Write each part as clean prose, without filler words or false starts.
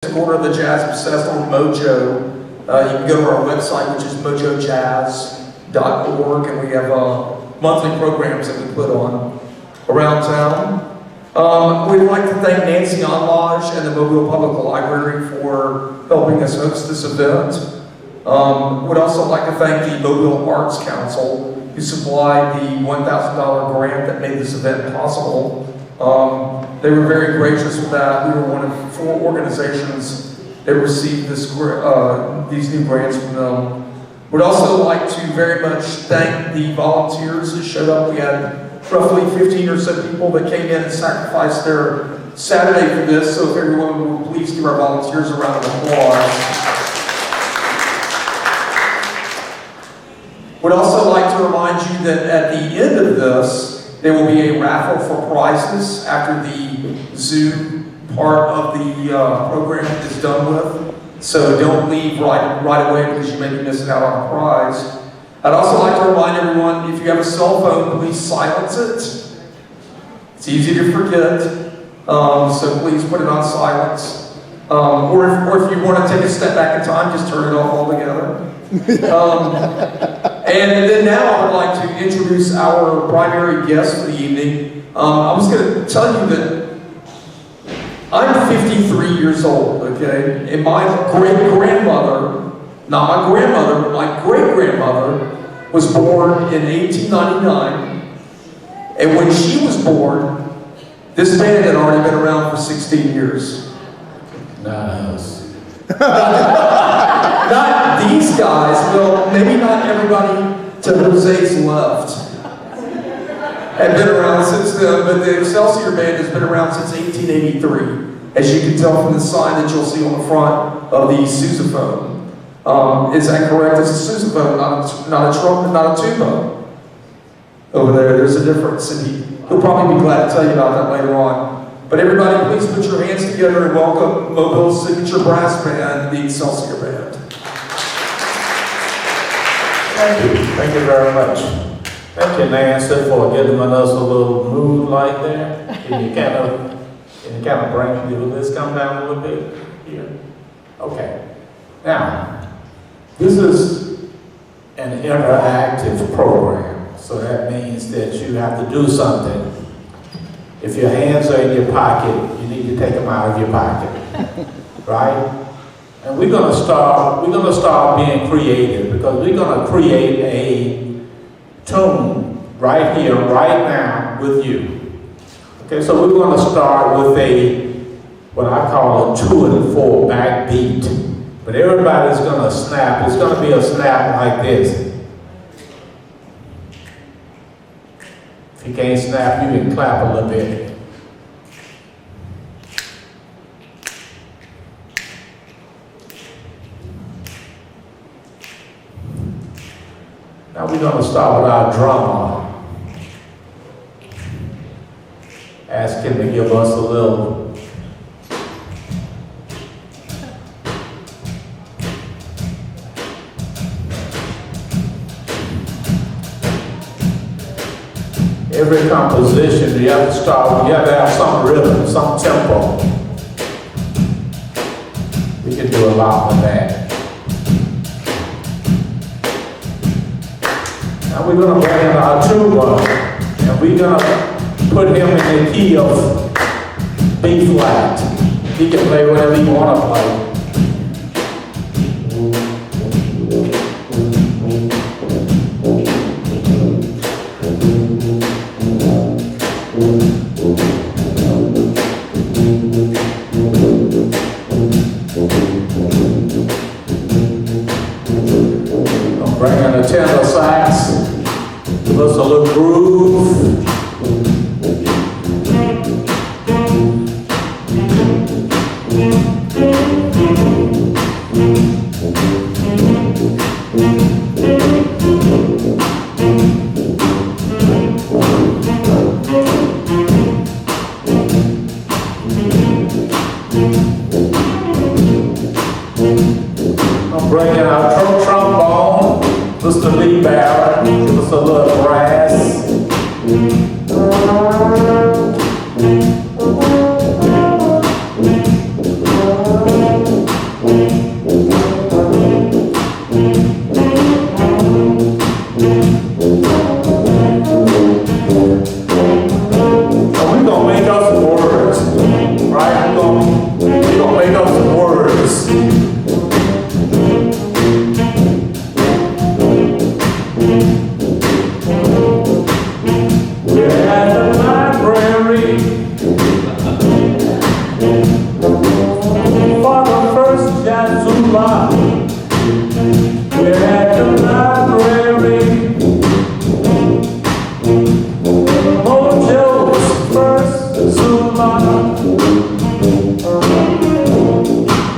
Quarter of the Jazz Obsessed on Mojo. You can go to our website, which is mojojazz.org, and we have monthly programs that we put on around town. We'd like to thank Nancy Onlage and the Mobile Public Library for helping us host this event. We'd also like to thank the Mobile Arts Council, who supplied the $1,000 grant that made this event possible. They were very gracious with that. We were one of 4 organizations that received these new grants from them. We'd also like to very much thank the volunteers that showed up. We had roughly 15 or so people that came in and sacrificed their Saturday for this, so if everyone would please give our volunteers a round of applause. We'd also like to remind you that at the end of this, there will be a raffle for prizes after the Zoo part of the program is done with. So don't leave right away because you may be missing out on a prize. I'd also like to remind everyone, if you have a cell phone, please silence it. It's easy to forget, so please put it on silence. Or if you want to take a step back in time, just turn it off altogether. And then now I would like to introduce our primary guest for the evening. I was going to tell you that I'm 53 years old, okay? And my great-grandmother, not my grandmother, but my great-grandmother was born in 1899. And when she was born, this band had already been around for 16 years. Not us. Not these guys, well, maybe not everybody to Jose's left had been around since then, but the Excelsior band has been around since 1883, as you can tell from the sign that you'll see on the front of the sousaphone. Is that correct? It's a sousaphone, not a trumpet, not a tuba. Over there, there's a difference, and he'll probably be glad to tell you about that later on. But everybody, please put your hands together and welcome Mobile's signature brass band, the Excelsior Band. Thank you. Thank you very much. Thank you, Nancy, for giving us a little mood like that. Can you kind of bring this come down a little bit here? Okay. Now, this is an interactive program, so that means that you have to do something. If your hands are in your pocket, you need to take them out of your pocket, right? And we're gonna start being creative because we're gonna create a tune right here, right now with you. Okay, so we're gonna start with what I call a 2 and 4 backbeat. But everybody's gonna snap. It's gonna be a snap like this. If you can't snap, you can clap a little bit. Now we're going to start with our drummer. Ask him to give us a little. Every composition, you have to have some rhythm, some tempo. We can do a lot with that. Now we're going to bring in our tuba, and we're going to put him in the key of B flat. He can play whatever he want to play. Bring in the tenor sax, give us a little groove.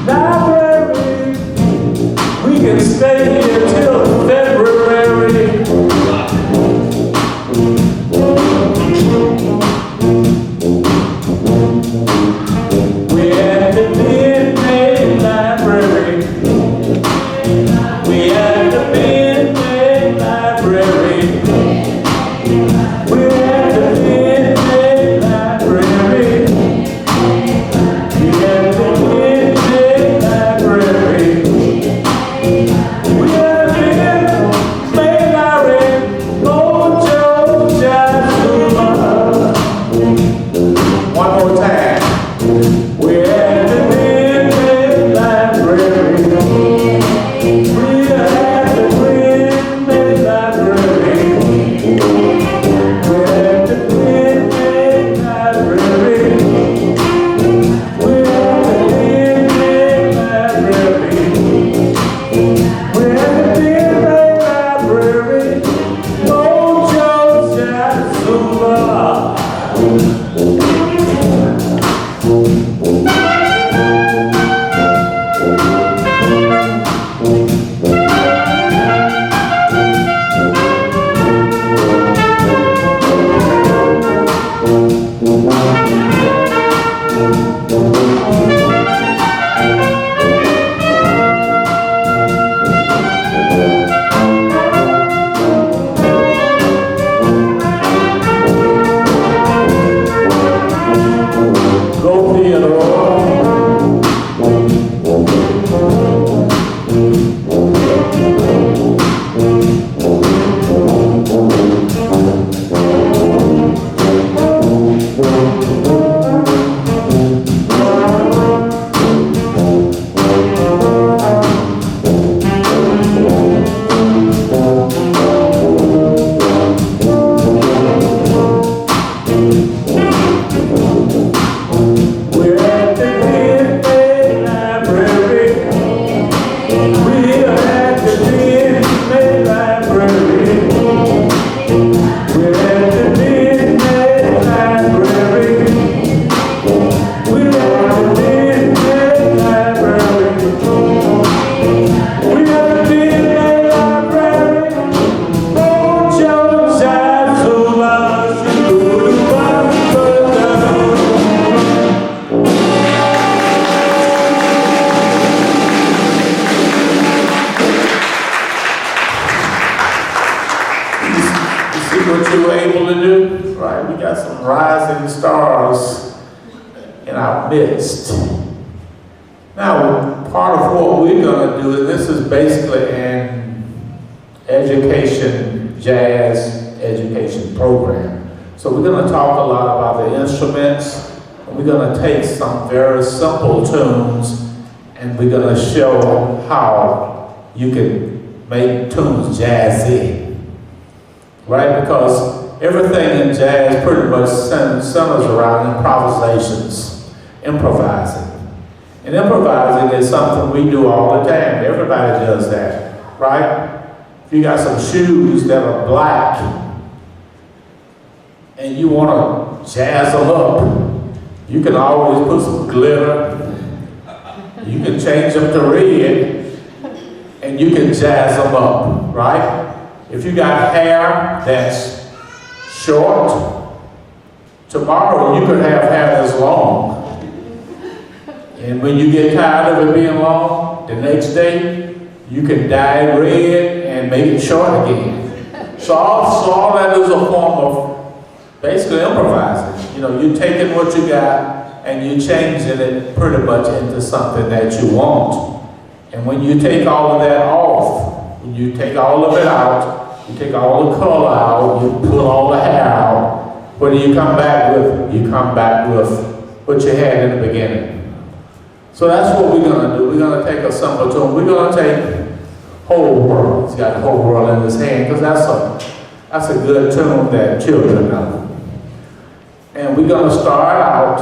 Library, we can stay here till February. We're at the Midnight Library. We at the Midnight Library. We're at the Midnight Library. We at the Midnight Library. We at the Midnight Library. Oh, Joe, JazZooLA. One more time. We're at the Midnight Library. We're at the Midnight Library. We're at the Midnight Library. We're at the Midnight Library. We're at the Midnight Library. Oh, Joe, JazZooLA. Go Theodore. We're at the Midnight Library. We're at the Midnight Library. We're at the Midnight Library. We're at the Midnight Library. We're at the Midnight Library. Oh, Joe, JazZooLA. See what you were able to do, right? We got some rising stars in our midst. Now, part of what we're going to do, and this is basically an education, jazz education program. So we're going to talk a lot about the instruments, and we're going to take some very simple tunes, and we're going to show how you can make tunes jazzy. Right? Because everything in jazz pretty much centers around improvising. And improvising is something we do all the time. Everybody does that, right? If you got some shoes that are black and you want to jazz them up, you can always put some glitter. You can change them to red and you can jazz them up, right? If you got hair that's short, tomorrow you could have hair that's long. And when you get tired of it being long, the next day you can dye it red and make it short again. So all that is a form of basically improvising. You know, you're taking what you got and you're changing it pretty much into something that you want. And when you take all of that off, when you take all of it out, you take all the color out, you pull all the hair out, what do you come back with? You come back with what you had in the beginning. So that's what we're going to do. We're going to take a simple tune. We're going to take Whole World. He's got Whole World in his hand because that's a good tune that children know. And we're going to start out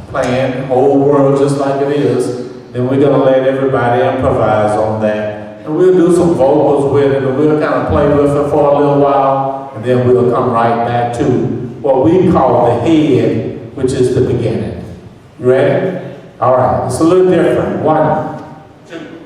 playing Whole World just like it is. Then we're going to let everybody improvise on that. And we'll do some vocals with it, and we'll kind of play with it for a little while, and then we'll come right back to what we call the head, which is the beginning. You ready? All right, it's a little different. 1, 2.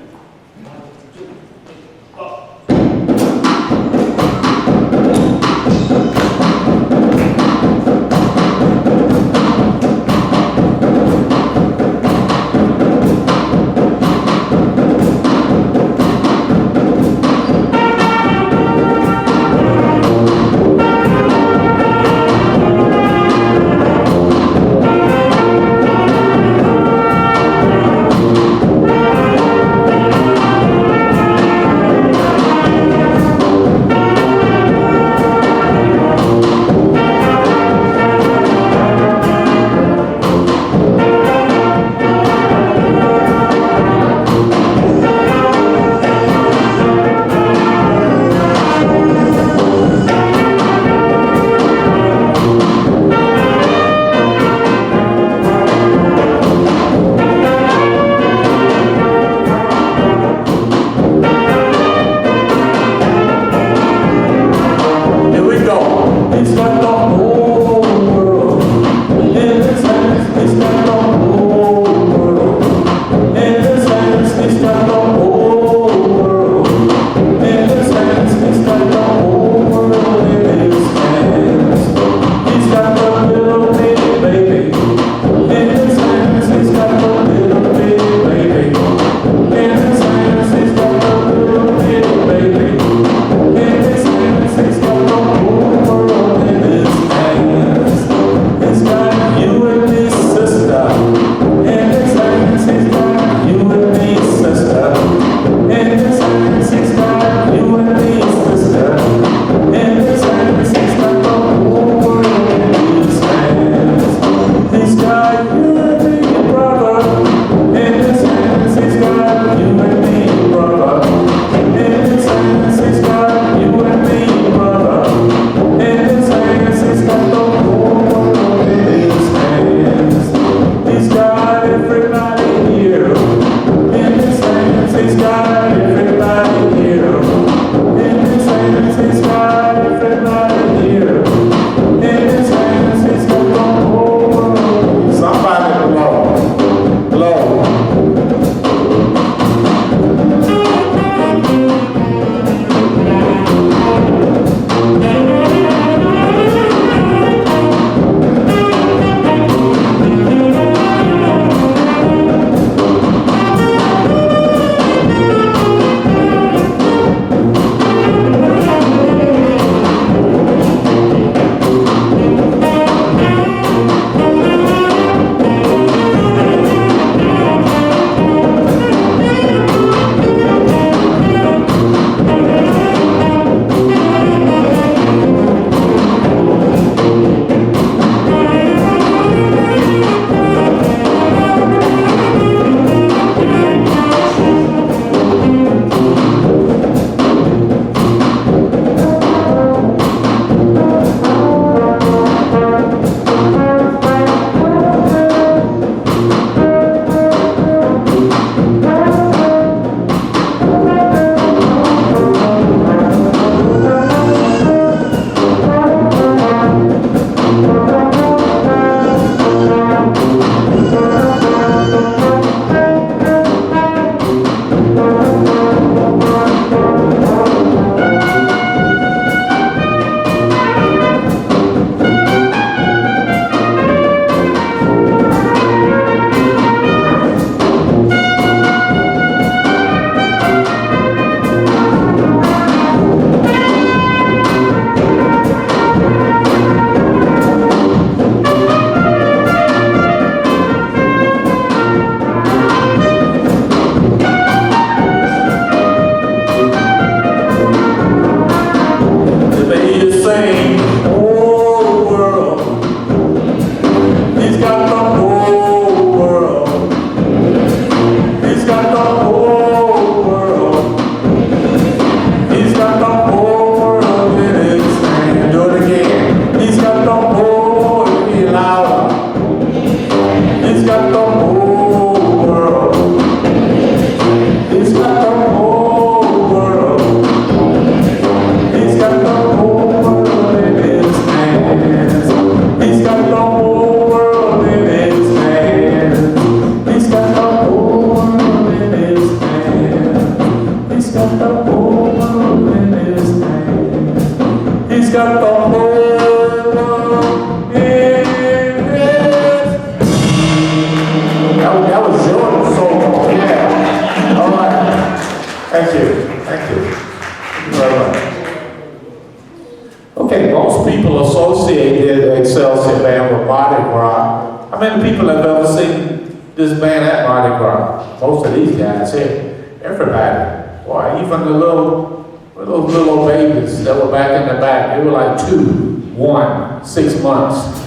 Mardi Gras. How many people have ever seen this band at Mardi Gras? Most of these guys here. Everybody. Boy, even the little babies that were back in the back, they were like 2, 1, 6 months.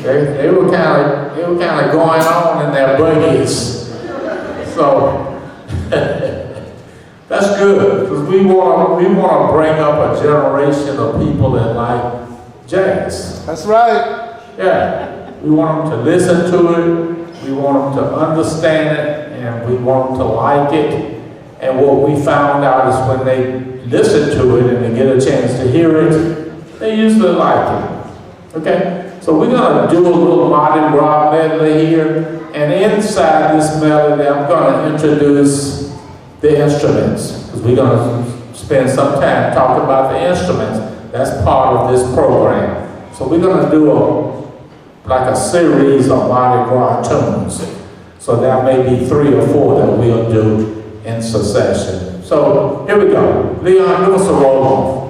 They were kind of going on in their buggies. So that's good, because we want to bring up a generation of people that like jazz. That's right. Yeah, we want them to listen to it, we want them to understand it, and we want them to like it. And what we found out is when they listen to it and they get a chance to hear it, they usually like it. Okay? So we're going to do a little Mardi Gras medley here, and inside this melody I'm going to introduce the instruments, because we're going to spend some time talking about the instruments. That's part of this program. So we're going to do like a series of Mardi Gras tunes. So there may be 3 or 4 that we'll do in succession. So here we go. Leon, give us a roll off.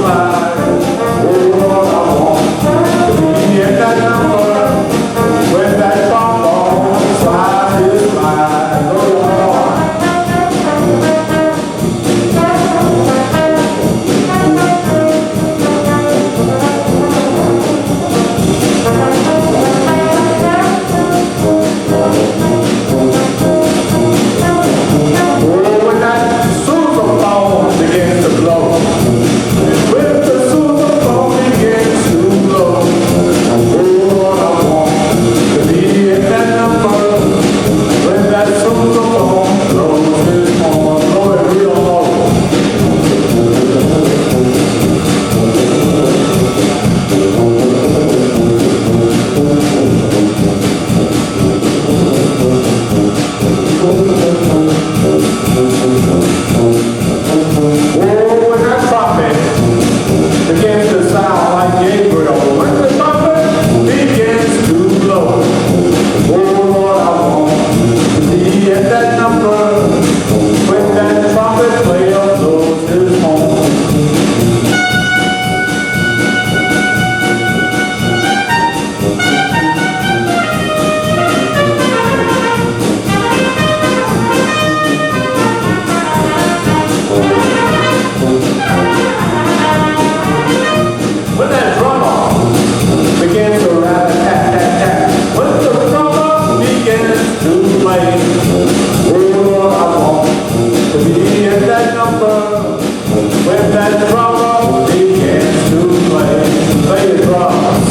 slide. Oh Lord, I want to be in that number when that trombone slides his slide. Oh Lord. Oh, when that sousaphone begins to blow, when the sousaphone begins to blow, oh Lord, I want to be in that number when that sousaphone blows his horn. Blow it real low. Oh, when that trumpet begins to sound like Gabriel, when the trumpet begins to blow, oh Lord, I want to be at that number when that trumpet player blows his horn. When that drummer begins to rap, tap, tap, tap, when the drummer begins to play, oh Lord, I want to be in that number when that drummer begins to play the drums.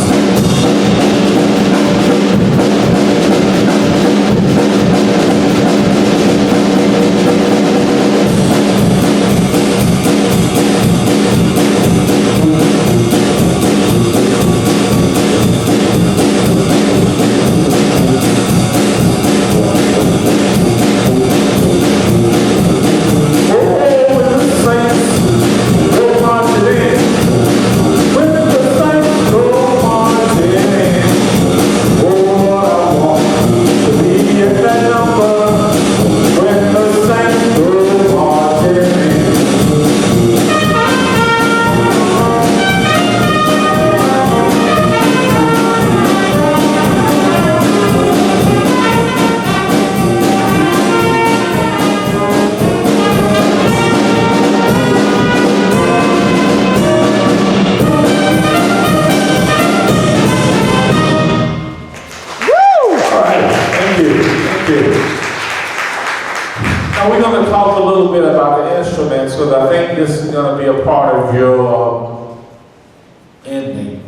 Now we're going to talk a little bit about the instruments because I think this is going to be a part of your ending.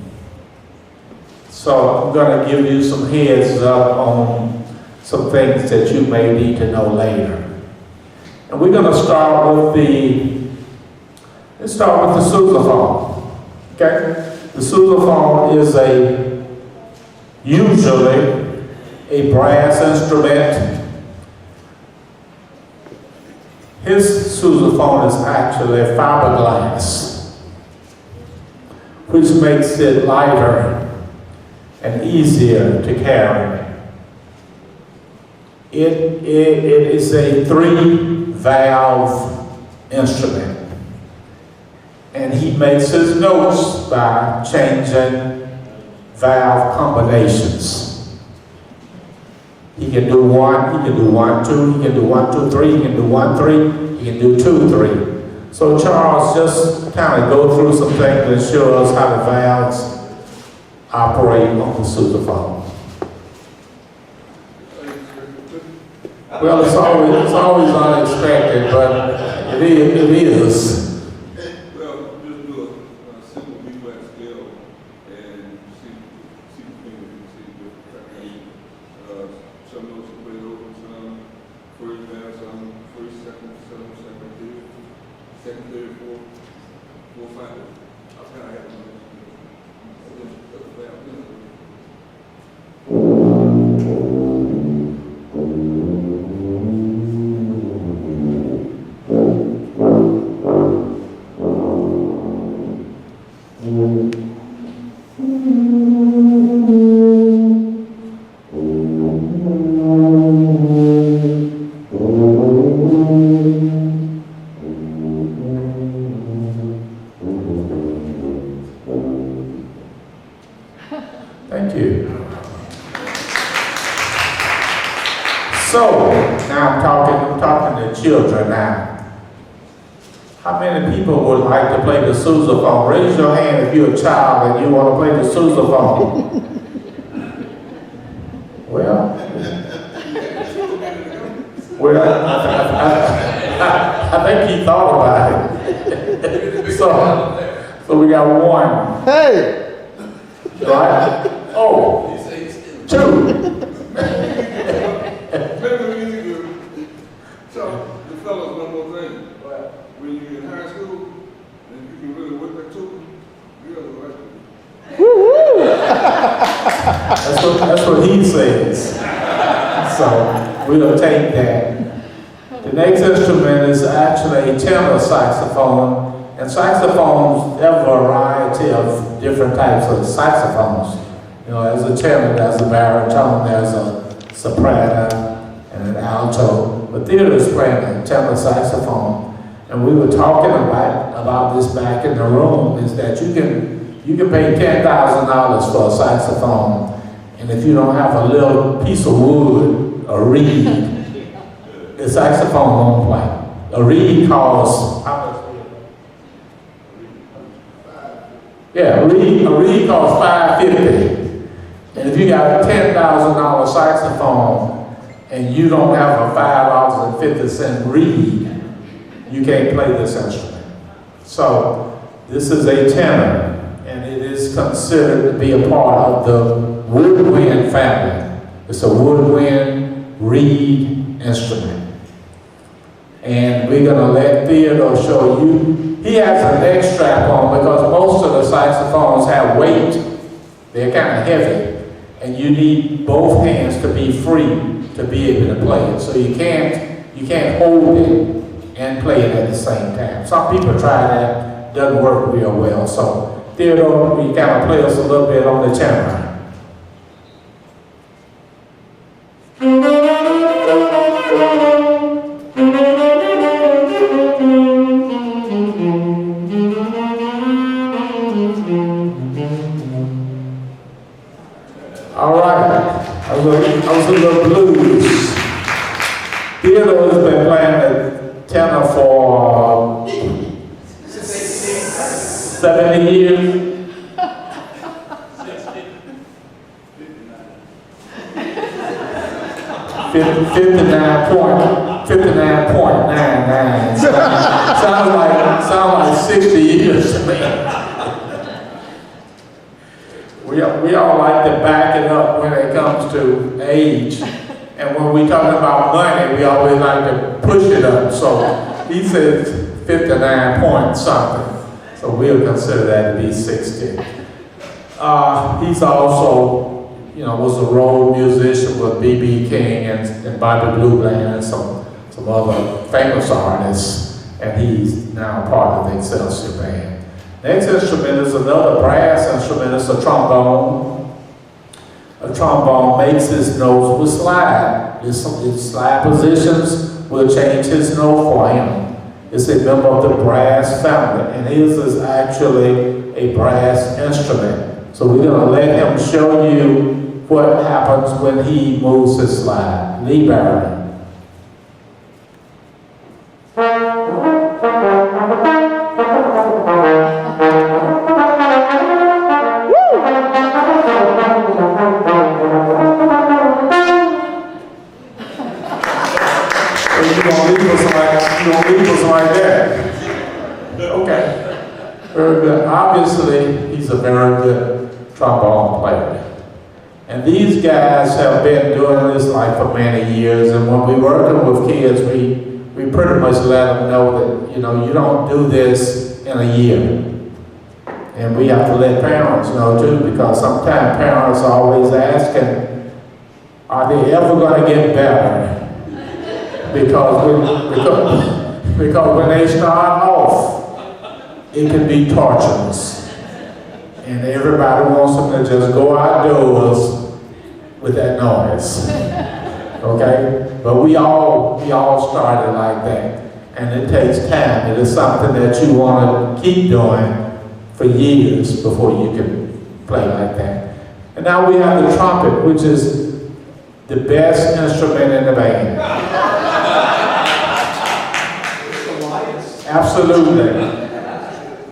So I'm going to give you some heads up on some things that you may need to know later. And we're going to start with the sousaphone. Okay? The sousaphone is usually a brass instrument. His sousaphone is actually fiberglass, which makes it lighter and easier to carry. It is a 3-valve instrument, and he makes his notes by changing valve combinations. He can do 1, he can do 1, 2, he can do 1, 2, 3, he can do 1, 3, he can do 2, 3. So Charles, just kind of go through some things and show us how the valves operate on the sousaphone. Well, it's always unexpected, but it is. Well, just do a simple B-flat scale and see the things you see different. Some notes are played over, some first valve, some first, second, second, third, fourth, five. I'll kind of have you. So, now I'm talking to children now. How many people would like to play the sousaphone? Raise your hand if you're a child and you want to play the sousaphone. Well, I think he thought about it. So we got one. Hey! Right? Oh, two. So, the fellas, one more thing. When you're in high school, and you can really whip that tool, girls will like it. That's what he says. So we'll take that. The next instrument is actually a tenor saxophone. And saxophones have a variety of different types of saxophones. You know, there's a tenor, there's a baritone, there's a soprano, and an alto. But Theodore is playing a tenor saxophone. And we were talking about this back in the room, is that you can pay $10,000 for a saxophone, and if you don't have a little piece of wood, a reed, the saxophone won't play. A reed costs, how much? Yeah, a reed costs $550. And if you got a $10,000 saxophone and you don't have a $5.50 reed, you can't play this instrument. So this is a tenor, and it is considered to be a part of the woodwind family. It's a woodwind reed instrument. And we're gonna let Theodore show you. He has a neck strap on because most of the saxophones have weight. They're kind of heavy. And you need both hands to be free to be able to play it. So you can't hold it and play it at the same time. Some people try that, doesn't work real well. So Theodore, will you kind of play us a little bit on the tenor? All right, I was a little blues. Theodore has been playing the tenor for 70 years. 59.99. Sounds like 60 years to me. We all like to back it up when it comes to age. And when we talk about money, we always like to push it up. So he says 59 point something. So we'll consider that to be 60. He's also, was a road musician with B.B. King and Bobby Blue Bland and some other famous artists. And he's now part of the Excelsior band. Next instrument is another brass instrument. It's a trombone. A trombone makes his notes with slide. His slide positions will change his note for him. It's a member of the brass family, and his is actually a brass instrument. So we're going to let him show you what happens when he moves his slide. Lee Barry. Okay, very good. Obviously, he's a very good trombone player. And these guys have been doing this like for many years. And when we're working with kids, we pretty much let them know that, you don't do this in a year. And we have to let parents know too, because sometimes parents are always asking, are they ever going to get better? Because when they start off, it can be torturous. And everybody wants them to just go outdoors with that noise. Okay? But we all started like that. And it takes time. It is something that you want to keep doing for years before you can play like that. And now we have the trumpet, which is the best instrument in the band. Absolutely.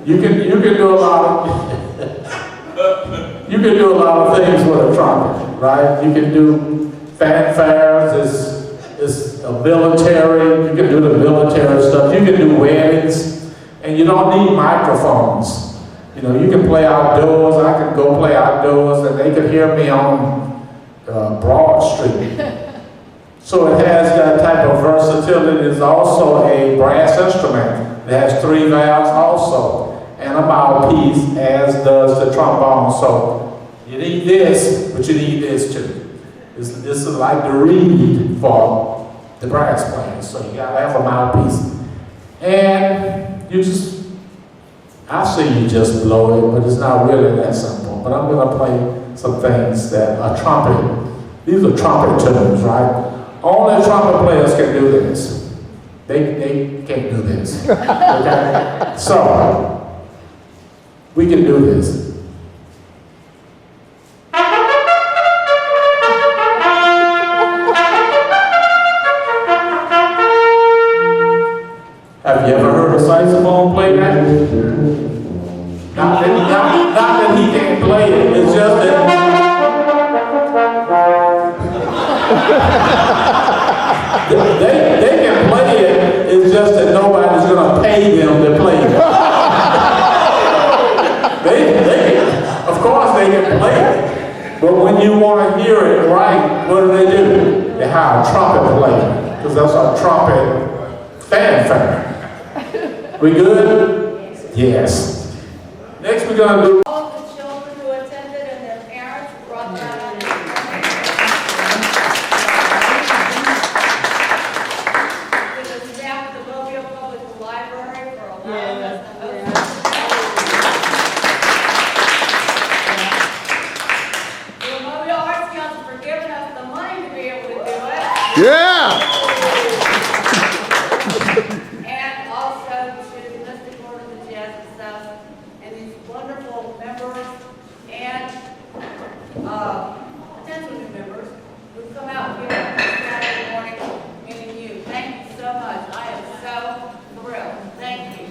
You can do a lot of you can do a lot of things with a trumpet, right? You can do fanfares, it's a military, you can do the military stuff, you can do weddings, and you don't need microphones. You know, you can play outdoors, I can go play outdoors, and they can hear me on Broad Street. So it has that type of versatility. It's also a brass instrument. It has 3 valves also, and a mouthpiece, as does the trombone. So you need this, but you need this too. This is like the reed for the brass players. So you gotta have a mouthpiece. And you just, I say you just blow it, but it's not really that simple. But I'm gonna play some things that are trumpet. These are trumpet tunes, right? Only trumpet players can do this. They can't do this. Okay? So, we can do this. Have you ever heard a saxophone play that? Not that he can't play it, it's just that they can play it, it's just that nobody's going to pay them to play it. Of course they can play it, but when you want to hear it right, what do? They hire a trumpet player, because that's a trumpet fanfare. We good? Yes. Next we're going to do All of the children who attended and their parents brought that on. To the staff of the Mobile Public Library for allowing us to host. The Mobile Arts Council for giving us the money to be able to do it. Yeah! And also to the Mystic Order of the JazZooLA and these wonderful members and potential new members who've come out here this Saturday morning, meeting you. Thank you so much. I am so thrilled. Thank you.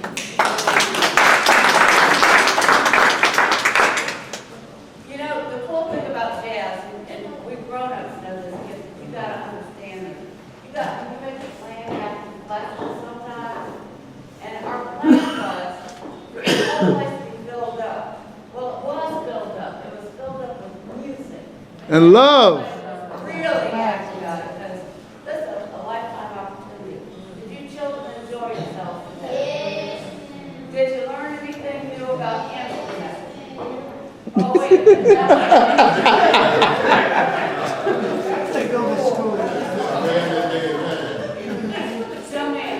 You know, the cool thing about jazz, and we grown-ups know this, you gotta understand it. You make a plan, you have to flexible sometimes. And our plan was, for the whole place to be filled up. Well, it was filled up. It was filled up with music. And love. Really happy about it, because this is a lifetime opportunity. Did you children enjoy yourselves today? Yes. Did you learn anything new about instruments? Oh, wait a minute. So, man,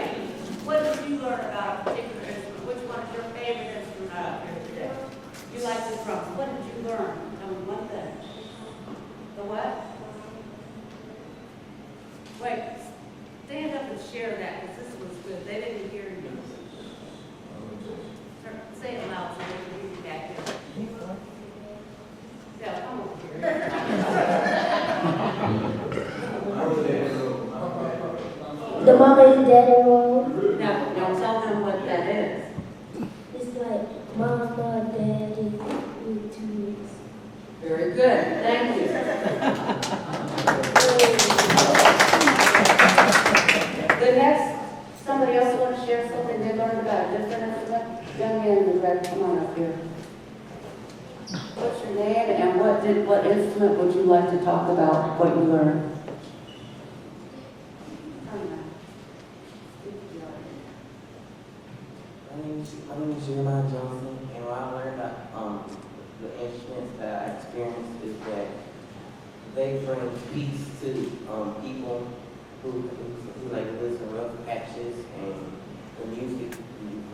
what did you learn about a particular instrument? Which one is your favorite instrument out here today? You like the drums. What did you learn? Tell me one thing. The what? Wait, stand up and share that, because this was good. They didn't hear you. Say it loud so they can hear you back there. Yeah, come over here. The mama and daddy role. Now tell them what that is. It's like mama, daddy, with 2 weeks. Very good, thank you. The next, somebody else want to share something they learned about a different instrument? Young man in the red, come on up here. What's your name and what instrument would you like to talk about, what you learned? My name is Jeremiah Johnson, and what I learned about the instruments that I experienced is that they bring peace to people who like live in rough patches, and the music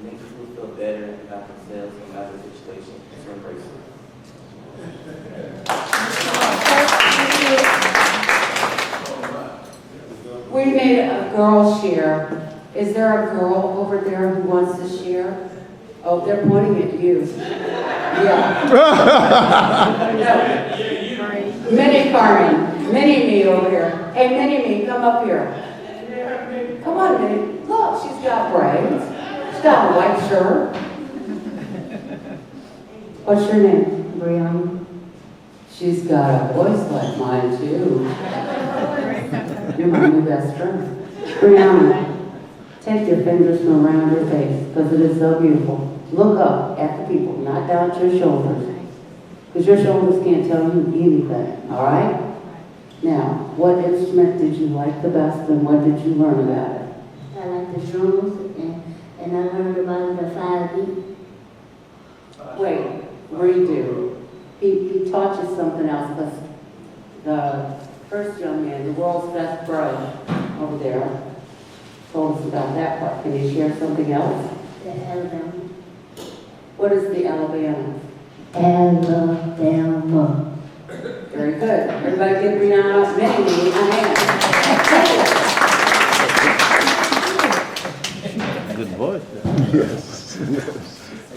makes people feel better about themselves and about their situation. So embrace it. We made a girl share. Is there a girl over there who wants to share? Oh, they're pointing at you. Yeah. No. Mini Carmen, Mini Me over here. Hey, Mini Me, come up here. Come on, Mini. Look, she's got braids. She's got a white shirt. What's your name? Brianna. She's got a voice like mine, too. You're my new best friend. Brianna, take your fingers from around your face, because it is so beautiful. Look up at the people, not down to your shoulders. Because your shoulders can't tell you anything, all right? Now, what instrument did you like the best, and what did you learn about it? I like the drums, and I learned about the 5 beat. Wait, redo. He taught you something else, because the first young man, the world's best bro over there, told us about that part. Can you share something else? The Alabama. What is the Alabama? Alabama. Very good. Everybody give Brianna Mini a hand. Good voice.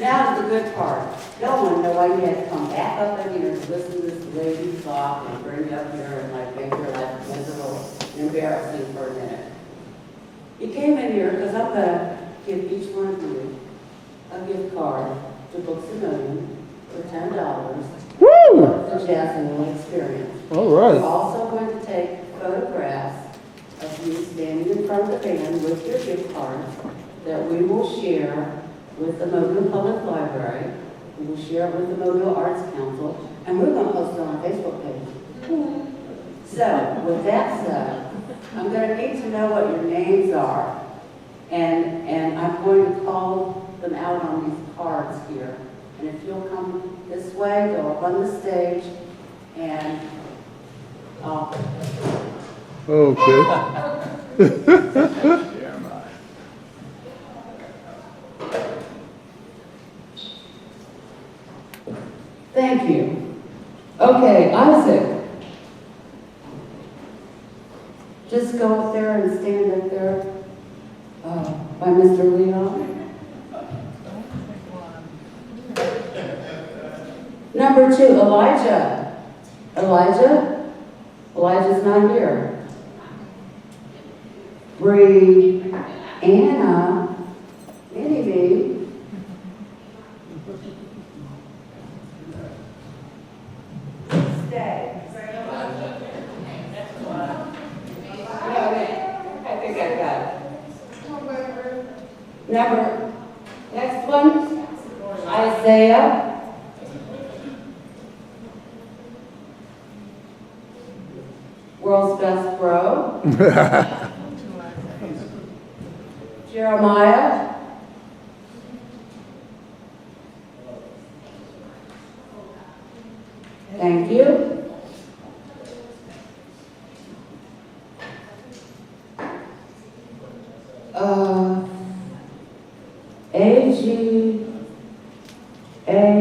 Now's the good part. Y'all want to know why you had to come back up in here and listen to this lady talk and bring you up here and like make your life miserable and embarrassing for a minute. You came in here because I'm going to give each one of you a gift card to Books A Million for $10. Woo! The JazZooLA experience. All We're right. also going to take photographs of you standing in front of the band with your gift cards that we will share with the Mobile Public Library. We will share it with the Mobile Arts Council, and we're going to post it on our Facebook page. So, with that said, I'm going to need to know what your names are, and I'm going to call them out on these cards here. And if you'll come this way, go up on the stage, and Okay. thank you. Okay, Isaac. Just go up there and stand up there by Mr. Leon. Number 2, Elijah. Elijah? Elijah's not here. Anna. Minnie. Stay. I think I got it. Next one, Isaiah. World's best bro. Jeremiah. Thank you.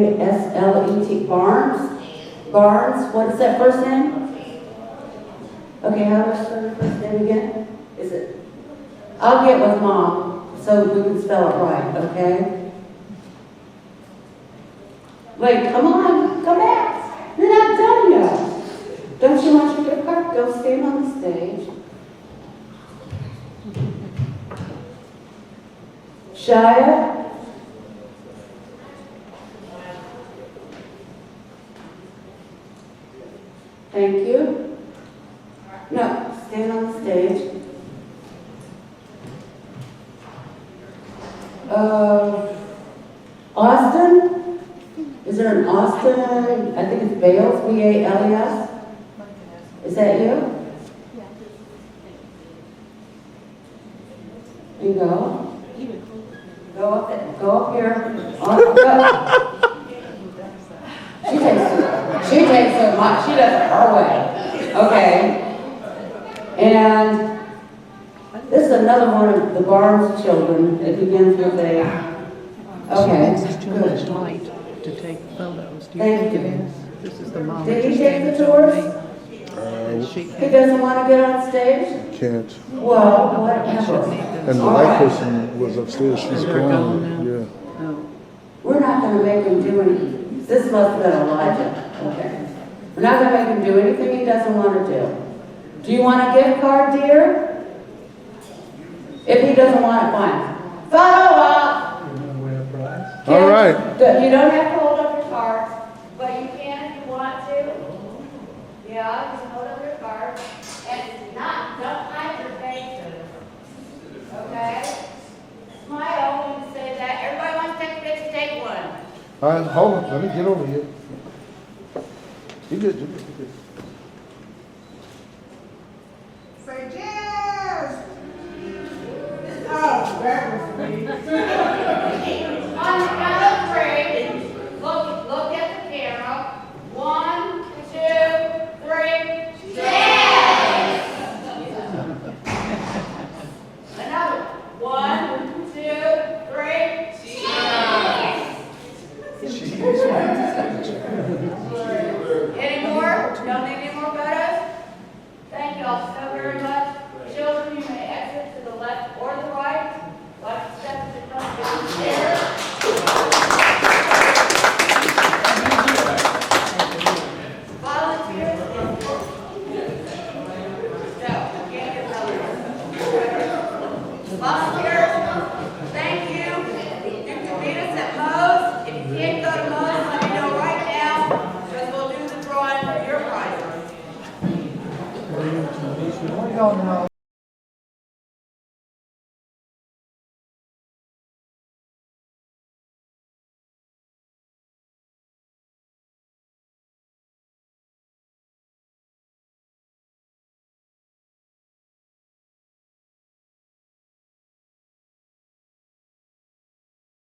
A-G-A-S-L-E-T, Barnes, what is that first name? Okay, how do I spell your first name again? Is it? I'll get with Mom so we can spell it right, okay? Wait, come on, come back. You're not done yet. Don't you want your gift card? Go stand on the stage. Shia? Thank you. No, stand on the stage. Austin? Is there an Austin? I think it's Bales, B-A-L-E-S. Is that you? You go. Go up there. Go up here. She takes it much. She does it her way. Okay. And this is another one of the Barnes children. It begins with a. Okay. This is too much light to take photos. Do you Thank think it you. is? This is the mom. Did that he just take came the and told tours? me that she He can't. doesn't want to get on stage? Can't. Well, whatever. And the All white right. person was upstairs. She's They're gone gone. now? Yeah. Oh. We're not going to make him do anything. This must have been Elijah. Okay. We're not gonna make him do anything he doesn't want to do. Do you want a gift card, dear? If he doesn't want it, fine. Photo op! All right. You don't have to hold up your cards, but you can if you want to. Yeah, you can hold up your cards. And don't hide your faces. Okay? Smile when you say that. Everybody wants to take a picture, take one. All right, hold on. Let me get over here. You good, you good, you good. Say jazz! Oh, that was me. On the count of three, look at the camera. 1, 2, 3, jazz! Another. 1, 2, 3, Any more? Don't need any more photos? Thank you all so very much. Children, you may exit to the left or the right. Watch the steps to come down the stairs. Volunteers. No, you can't get volunteers. Volunteers, thank you. You can meet us at Moe's. If you can't go to Moe's, let me know right now, because we'll do the drawing for your prizes.